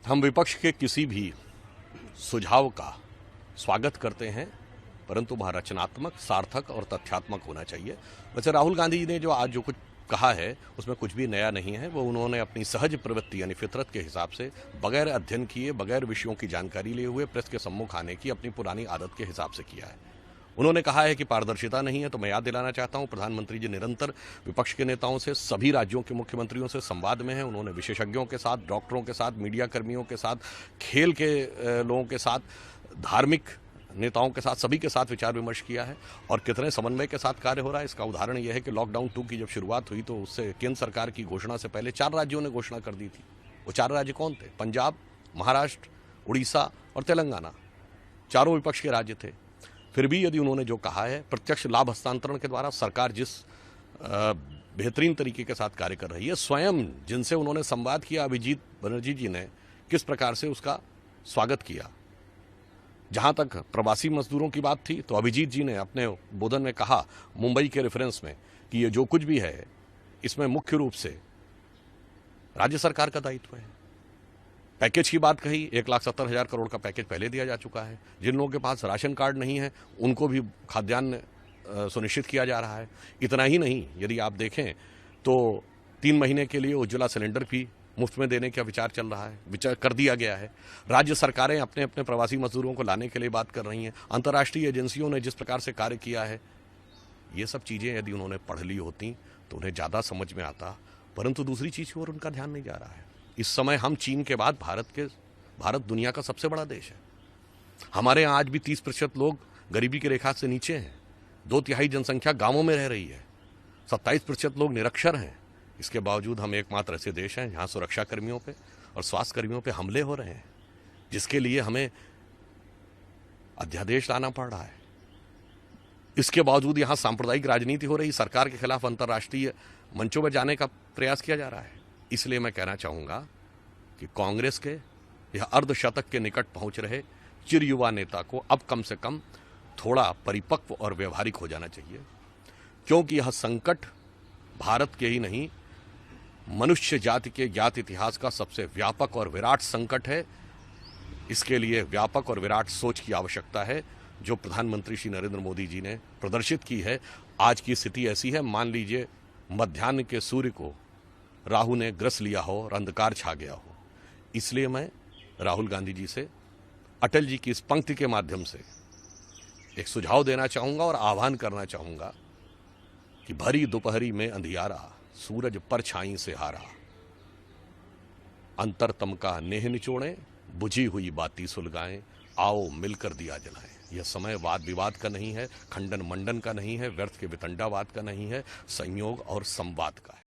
हम विपक्ष के किसी भी सुझाव का स्वागत करते हैं, परंतु वह रचनात्मक, सार्थक और तथ्यात्मक होना चाहिए। वैसे राहुल गांधी जी ने जो आज जो कुछ कहा है उसमें कुछ भी नया नहीं है। वो उन्होंने अपनी सहज प्रवृत्ति यानी फितरत के हिसाब से बगैर अध्ययन किए, बगैर विषयों की जानकारी लिए हुए प्रेस के सम्मुख आने की अपनी पुरानी आदत के हिसाब से किया है। उन्होंने कहा है कि पारदर्शिता नहीं है, तो मैं याद दिलाना चाहता हूं, प्रधानमंत्री जी निरंतर विपक्ष के नेताओं से, सभी राज्यों के मुख्यमंत्रियों से संवाद में हैं। उन्होंने विशेषज्ञों के साथ, डॉक्टरों के साथ, मीडिया कर्मियों के साथ, खेल के लोगों के साथ, धार्मिक नेताओं के साथ, सभी के साथ विचार विमर्श किया है और कितने समन्वय के साथ कार्य हो रहा है इसका उदाहरण यह है कि लॉकडाउन 2 की जब शुरुआत हुई तो उससे केंद्र सरकार की घोषणा से पहले 4 राज्यों ने घोषणा कर दी थी। वो 4 राज्य कौन थे? पंजाब, महाराष्ट्र, उड़ीसा और तेलंगाना। चारों विपक्ष के राज्य थे। फिर भी यदि उन्होंने जो कहा है, प्रत्यक्ष लाभ हस्तांतरण के द्वारा सरकार जिस बेहतरीन तरीके के साथ कार्य कर रही है, स्वयं जिनसे उन्होंने संवाद किया, अभिजीत बनर्जी जी ने किस प्रकार से उसका स्वागत किया। जहां तक प्रवासी मजदूरों की बात थी तो अभिजीत जी ने अपने बोधन में कहा, मुंबई के रेफरेंस में, कि ये जो कुछ भी है इसमें मुख्य रूप से राज्य सरकार का दायित्व है। पैकेज की बात कही, 1,70,000 करोड़ का पैकेज पहले दिया जा चुका है। जिन लोगों के पास राशन कार्ड नहीं है उनको भी खाद्यान्न सुनिश्चित किया जा रहा है। इतना ही नहीं, यदि आप देखें तो 3 महीने के लिए उज्ज्वला सिलेंडर भी मुफ्त में देने का विचार चल रहा है, विचार कर दिया गया है। राज्य सरकारें अपने अपने प्रवासी मजदूरों को लाने के लिए बात कर रही हैं। अंतर्राष्ट्रीय एजेंसियों ने जिस प्रकार से कार्य किया है, ये सब चीज़ें यदि उन्होंने पढ़ ली होती तो उन्हें ज़्यादा समझ में आता, परंतु दूसरी चीज़ की ओर उनका ध्यान नहीं जा रहा है। इस समय हम चीन के बाद भारत दुनिया का सबसे बड़ा देश है। हमारे यहाँ आज भी 30% लोग गरीबी की रेखा से नीचे हैं। 2/3 जनसंख्या गाँवों में रह रही है। 27% लोग निरक्षर हैं। इसके बावजूद हम एकमात्र ऐसे देश हैं जहां सुरक्षा कर्मियों पे और स्वास्थ्य कर्मियों पे हमले हो रहे हैं, जिसके लिए हमें अध्यादेश लाना पड़ रहा है। इसके बावजूद यहां सांप्रदायिक राजनीति हो रही, सरकार के खिलाफ अंतर्राष्ट्रीय मंचों पर जाने का प्रयास किया जा रहा है। इसलिए मैं कहना चाहूंगा कि कांग्रेस के यह अर्धशतक के निकट पहुंच रहे चिर युवा नेता को अब कम से कम थोड़ा परिपक्व और व्यवहारिक हो जाना चाहिए, क्योंकि यह संकट भारत के ही नहीं, मनुष्य जाति के ज्ञात इतिहास का सबसे व्यापक और विराट संकट है। इसके लिए व्यापक और विराट सोच की आवश्यकता है, जो प्रधानमंत्री श्री नरेंद्र मोदी जी ने प्रदर्शित की है। आज की स्थिति ऐसी है, मान लीजिए मध्याह्न के सूर्य को राहु ने ग्रस लिया हो और अंधकार छा गया हो। इसलिए मैं राहुल गांधी जी से अटल जी की इस पंक्ति के माध्यम से एक सुझाव देना चाहूंगा और आह्वान करना चाहूंगा कि भरी दोपहरी में अंधियारा, सूरज परछाई से हारा, अंतरतम का नेह निचोड़े, बुझी हुई बाती सुलगाएं, आओ मिलकर दिया जलाएं। यह समय वाद विवाद का नहीं है, खंडन मंडन का नहीं है, व्यर्थ के वितंडावाद का नहीं है, संयोग और संवाद का है।